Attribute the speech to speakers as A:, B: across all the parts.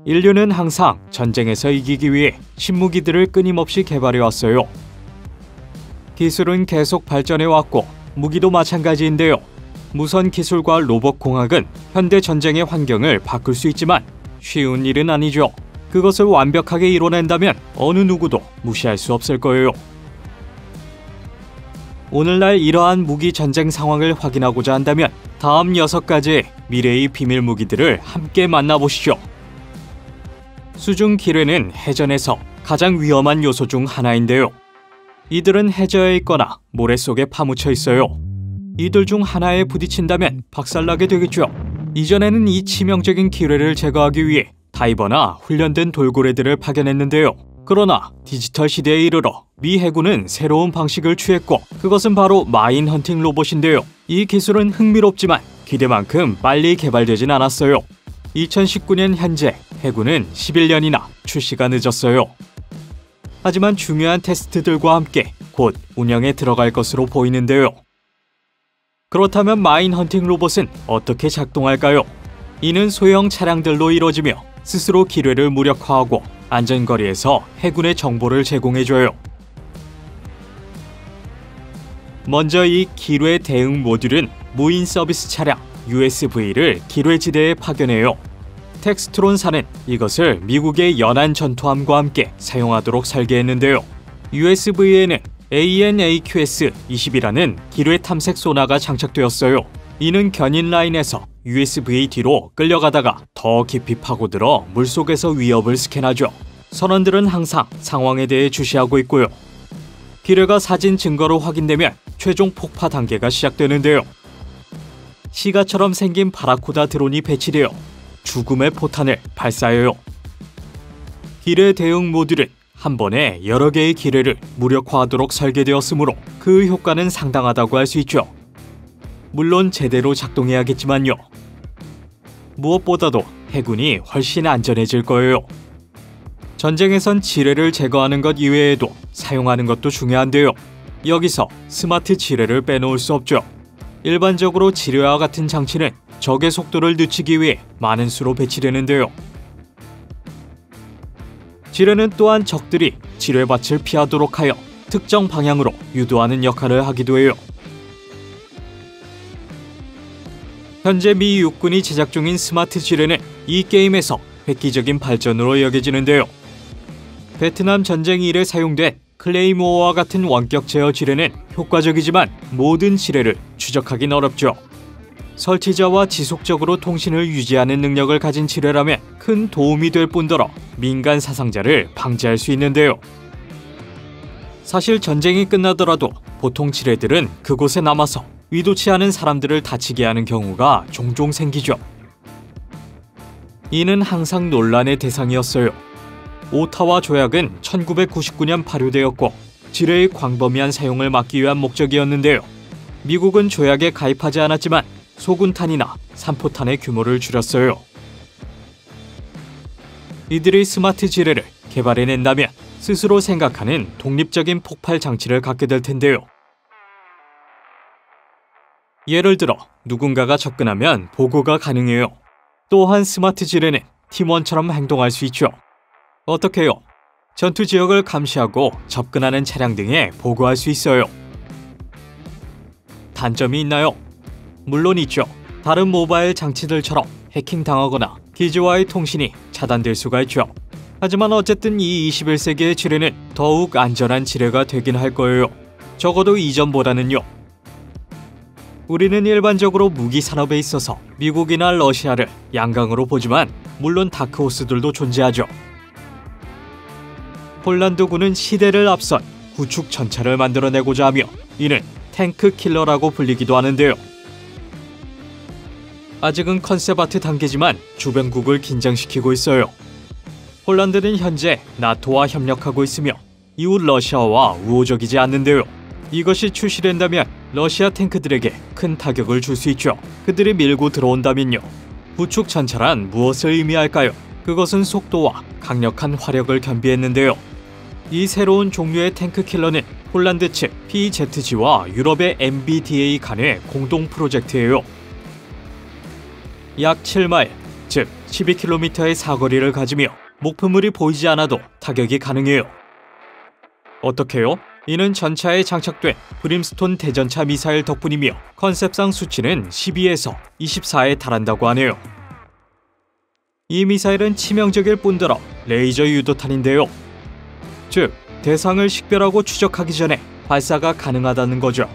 A: 인류는 항상 전쟁에서 이기기 위해 신무기들을 끊임없이 개발해왔어요. 기술은 계속 발전해왔고 무기도 마찬가지인데요. 무선 기술과 로봇공학은 현대 전쟁의 환경을 바꿀 수 있지만 쉬운 일은 아니죠. 그것을 완벽하게 이뤄낸다면 어느 누구도 무시할 수 없을 거예요. 오늘날 이러한 무기 전쟁 상황을 확인하고자 한다면 다음 6가지의 미래의 비밀 무기들을 함께 만나보시죠. 수중 기뢰는 해전에서 가장 위험한 요소 중 하나인데요. 이들은 해저에 있거나 모래 속에 파묻혀 있어요. 이들 중 하나에 부딪힌다면 박살나게 되겠죠. 이전에는 이 치명적인 기뢰를 제거하기 위해 다이버나 훈련된 돌고래들을 파견했는데요. 그러나 디지털 시대에 이르러 미 해군은 새로운 방식을 취했고 그것은 바로 마인 헌팅 로봇인데요. 이 기술은 흥미롭지만 기대만큼 빨리 개발되진 않았어요. 2019년 현재 해군은 11년이나 출시가 늦었어요. 하지만 중요한 테스트들과 함께 곧 운영에 들어갈 것으로 보이는데요. 그렇다면 마인 헌팅 로봇은 어떻게 작동할까요? 이는 소형 차량들로 이루어지며 스스로 기뢰를 무력화하고 안전거리에서 해군에 정보를 제공해줘요. 먼저 이 기뢰 대응 모듈은 무인 서비스 차량 USV를 기뢰지대에 파견해요. 텍스트론사는 이것을 미국의 연안 전투함과 함께 사용하도록 설계했는데요. USV에는 AN/AQS-20이라는 기뢰 탐색 소나가 장착되었어요. 이는 견인 라인에서 USV 뒤로 끌려가다가 더 깊이 파고들어 물속에서 위협을 스캔하죠. 선원들은 항상 상황에 대해 주시하고 있고요. 기뢰가 사진 증거로 확인되면 최종 폭파 단계가 시작되는데요. 시가처럼 생긴 바라쿠다 드론이 배치되어 죽음의 포탄을 발사해요. 기뢰 대응 모듈은 한 번에 여러 개의 기뢰를 무력화하도록 설계되었으므로 그 효과는 상당하다고 할 수 있죠. 물론 제대로 작동해야겠지만요. 무엇보다도 해군이 훨씬 안전해질 거예요. 전쟁에선 지뢰를 제거하는 것 이외에도 사용하는 것도 중요한데요. 여기서 스마트 지뢰를 빼놓을 수 없죠. 일반적으로 지뢰와 같은 장치는 적의 속도를 늦추기 위해 많은 수로 배치되는데요. 지뢰는 또한 적들이 지뢰밭을 피하도록 하여 특정 방향으로 유도하는 역할을 하기도 해요. 현재 미 육군이 제작 중인 스마트 지뢰는 이 게임에서 획기적인 발전으로 여겨지는데요. 베트남 전쟁 이래 사용된 클레이모어와 같은 원격 제어 지뢰는 효과적이지만 모든 지뢰를 추적하긴 어렵죠. 설치자와 지속적으로 통신을 유지하는 능력을 가진 지뢰라면 큰 도움이 될 뿐더러 민간 사상자를 방지할 수 있는데요. 사실 전쟁이 끝나더라도 보통 지뢰들은 그곳에 남아서 의도치 않은 사람들을 다치게 하는 경우가 종종 생기죠. 이는 항상 논란의 대상이었어요. 오타와 조약은 1999년 발효되었고 지뢰의 광범위한 사용을 막기 위한 목적이었는데요. 미국은 조약에 가입하지 않았지만 소군탄이나 산포탄의 규모를 줄였어요. 이들이 스마트 지뢰를 개발해낸다면 스스로 생각하는 독립적인 폭발 장치를 갖게 될 텐데요. 예를 들어 누군가가 접근하면 보고가 가능해요. 또한 스마트 지뢰는 팀원처럼 행동할 수 있죠. 어떻게요? 전투 지역을 감시하고 접근하는 차량 등에 보고할 수 있어요. 단점이 있나요? 물론 있죠. 다른 모바일 장치들처럼 해킹당하거나 기지와의 통신이 차단될 수가 있죠. 하지만 어쨌든 이 21세기의 지뢰는 더욱 안전한 지뢰가 되긴 할 거예요. 적어도 이전보다는요. 우리는 일반적으로 무기 산업에 있어서 미국이나 러시아를 양강으로 보지만 물론 다크호스들도 존재하죠. 폴란드군은 시대를 앞선 구축 전차를 만들어내고자 하며 이는 탱크 킬러라고 불리기도 하는데요. 아직은 컨셉 아트 단계지만 주변국을 긴장시키고 있어요. 폴란드는 현재 나토와 협력하고 있으며 이웃 러시아와 우호적이지 않는데요. 이것이 출시된다면 러시아 탱크들에게 큰 타격을 줄 수 있죠. 그들이 밀고 들어온다면요. 구축 전차란 무엇을 의미할까요? 그것은 속도와 강력한 화력을 겸비했는데요. 이 새로운 종류의 탱크 킬러는 폴란드 측 PZG와 유럽의 MBDA 간의 공동 프로젝트예요. 약 7마일, 즉 12km의 사거리를 가지며 목표물이 보이지 않아도 타격이 가능해요. 어떻게요? 이는 전차에 장착된 브림스톤 대전차 미사일 덕분이며 컨셉상 수치는 12에서 24에 달한다고 하네요. 이 미사일은 치명적일 뿐더러 레이저 유도탄인데요. 즉, 대상을 식별하고 추적하기 전에 발사가 가능하다는 거죠.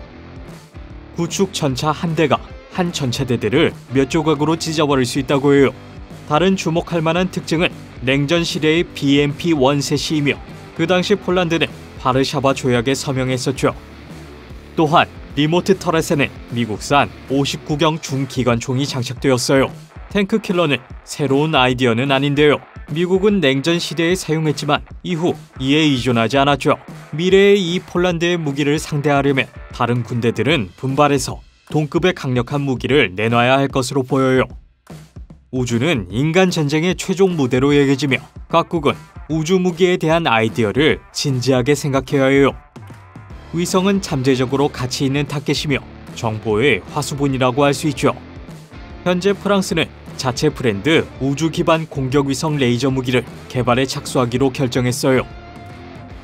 A: 구축 전차 한 대가 한 전차대대를 몇 조각으로 찢어버릴 수 있다고 해요. 다른 주목할 만한 특징은 냉전 시대의 BMP-1셋이며 그 당시 폴란드는 바르샤바 조약에 서명했었죠. 또한 리모트 터렛에는 미국산 59경 중기관총이 장착되었어요. 탱크 킬러는 새로운 아이디어는 아닌데요. 미국은 냉전 시대에 사용했지만 이후 이에 의존하지 않았죠. 미래의 이 폴란드의 무기를 상대하려면 다른 군대들은 분발해서 동급의 강력한 무기를 내놔야 할 것으로 보여요. 우주는 인간 전쟁의 최종 무대로 여겨지며 각국은 우주 무기에 대한 아이디어를 진지하게 생각해야 해요. 위성은 잠재적으로 가치 있는 타겟이며 정보의 화수분이라고 할 수 있죠. 현재 프랑스는 자체 브랜드 우주 기반 공격 위성 레이저 무기를 개발에 착수하기로 결정했어요.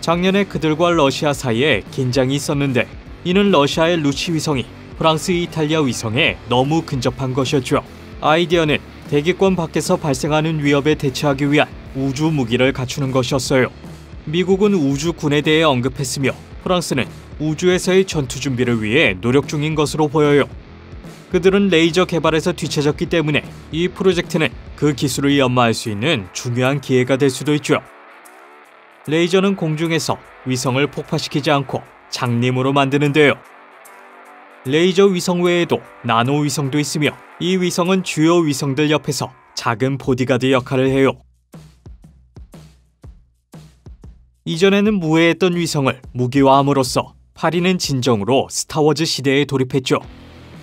A: 작년에 그들과 러시아 사이에 긴장이 있었는데 이는 러시아의 루치 위성이 프랑스 이탈리아 위성에 너무 근접한 것이었죠. 아이디어는 대기권 밖에서 발생하는 위협에 대처하기 위한 우주 무기를 갖추는 것이었어요. 미국은 우주군에 대해 언급했으며 프랑스는 우주에서의 전투 준비를 위해 노력 중인 것으로 보여요. 그들은 레이저 개발에서 뒤처졌기 때문에 이 프로젝트는 그 기술을 연마할 수 있는 중요한 기회가 될 수도 있죠. 레이저는 공중에서 위성을 폭파시키지 않고 장림으로 만드는데요. 레이저 위성 외에도 나노 위성도 있으며 이 위성은 주요 위성들 옆에서 작은 보디가드 역할을 해요. 이전에는 무해했던 위성을 무기화함으로써 파리는 진정으로 스타워즈 시대에 돌입했죠.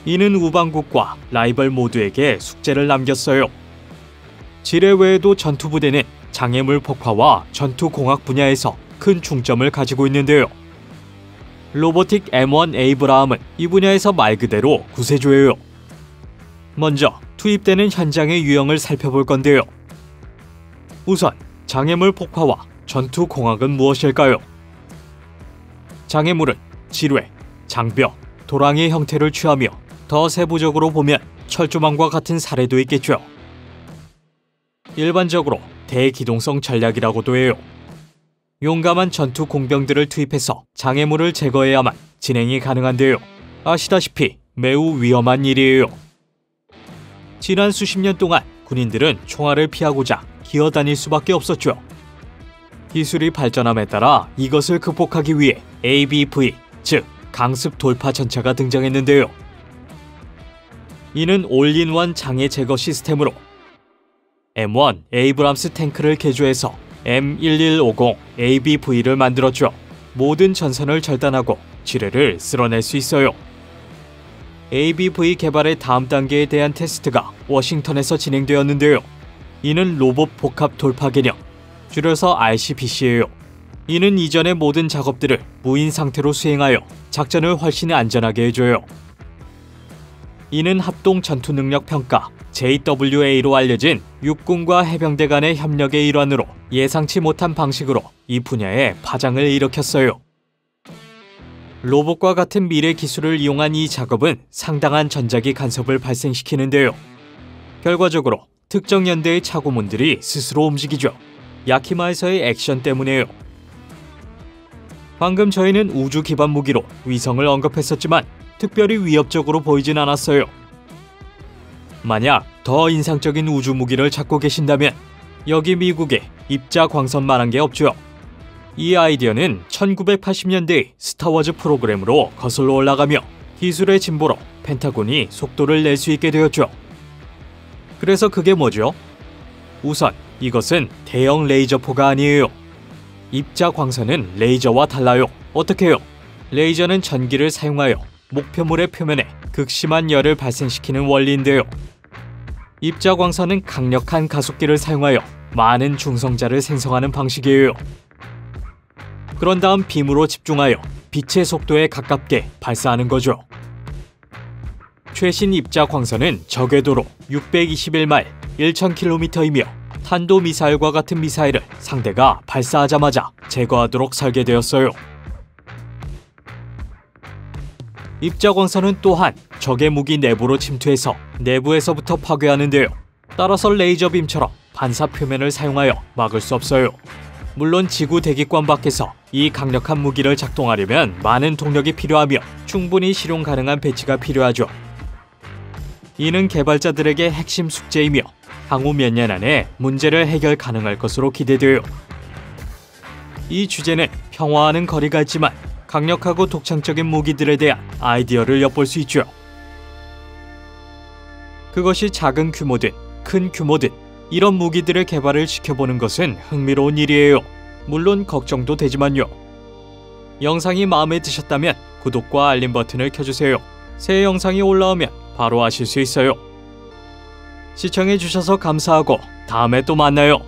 A: 이는 우방국과 라이벌 모두에게 숙제를 남겼어요. 지뢰 외에도 전투부대는 장애물 폭파와 전투공학 분야에서 큰 중점을 가지고 있는데요. 로보틱 M1 에이브라함은 이 분야에서 말 그대로 구세주예요. 먼저 투입되는 현장의 유형을 살펴볼 건데요. 우선 장애물 폭파와 전투공학은 무엇일까요? 장애물은 지뢰, 장벽, 도랑의 형태를 취하며 더 세부적으로 보면 철조망과 같은 사례도 있겠죠. 일반적으로 대기동성 전략이라고도 해요. 용감한 전투 공병들을 투입해서 장애물을 제거해야만 진행이 가능한데요. 아시다시피 매우 위험한 일이에요. 지난 수십 년 동안 군인들은 총알을 피하고자 기어다닐 수밖에 없었죠. 기술이 발전함에 따라 이것을 극복하기 위해 ABV, 즉 강습 돌파 전차가 등장했는데요. 이는 올인원 장애 제거 시스템으로 M1 에이브람스 탱크를 개조해서 M1150 ABV를 만들었죠. 모든 전선을 절단하고 지뢰를 쓸어낼 수 있어요. ABV 개발의 다음 단계에 대한 테스트가 워싱턴에서 진행되었는데요. 이는 로봇 복합 돌파 개념, 줄여서 RCPC예요. 이는 이전의 모든 작업들을 무인 상태로 수행하여 작전을 훨씬 안전하게 해줘요. 이는 합동 전투 능력 평가 JWA로 알려진 육군과 해병대 간의 협력의 일환으로 예상치 못한 방식으로 이 분야에 파장을 일으켰어요. 로봇과 같은 미래 기술을 이용한 이 작업은 상당한 전자기 간섭을 발생시키는데요. 결과적으로 특정 연대의 차고문들이 스스로 움직이죠. 야키마에서의 액션 때문에요. 방금 저희는 우주 기반 무기로 위성을 언급했었지만 특별히 위협적으로 보이진 않았어요. 만약 더 인상적인 우주 무기를 찾고 계신다면 여기 미국에 입자광선만한 게 없죠. 이 아이디어는 1980년대의 스타워즈 프로그램으로 거슬러 올라가며 기술의 진보로 펜타곤이 속도를 낼 수 있게 되었죠. 그래서 그게 뭐죠? 우선 이것은 대형 레이저포가 아니에요. 입자광선은 레이저와 달라요. 어떻게요? 레이저는 전기를 사용하여 목표물의 표면에 극심한 열을 발생시키는 원리인데요. 입자광선은 강력한 가속기를 사용하여 많은 중성자를 생성하는 방식이에요. 그런 다음 빔으로 집중하여 빛의 속도에 가깝게 발사하는 거죠. 최신 입자 광선은 저궤도로 621마일 1000km이며 탄도미사일과 같은 미사일을 상대가 발사하자마자 제거하도록 설계되었어요. 입자광선은 또한 적의 무기 내부로 침투해서 내부에서부터 파괴하는데요. 따라서 레이저빔처럼 반사 표면을 사용하여 막을 수 없어요. 물론 지구 대기권 밖에서 이 강력한 무기를 작동하려면 많은 동력이 필요하며 충분히 실용 가능한 배치가 필요하죠. 이는 개발자들에게 핵심 숙제이며 향후 몇 년 안에 문제를 해결 가능할 것으로 기대돼요. 이 주제는 평화와는 거리가 있지만 강력하고 독창적인 무기들에 대한 아이디어를 엿볼 수 있죠. 그것이 작은 규모든 큰 규모든 이런 무기들의 개발을 지켜보는 것은 흥미로운 일이에요. 물론 걱정도 되지만요. 영상이 마음에 드셨다면 구독과 알림 버튼을 켜주세요. 새 영상이 올라오면 바로 아실 수 있어요. 시청해주셔서 감사하고 다음에 또 만나요.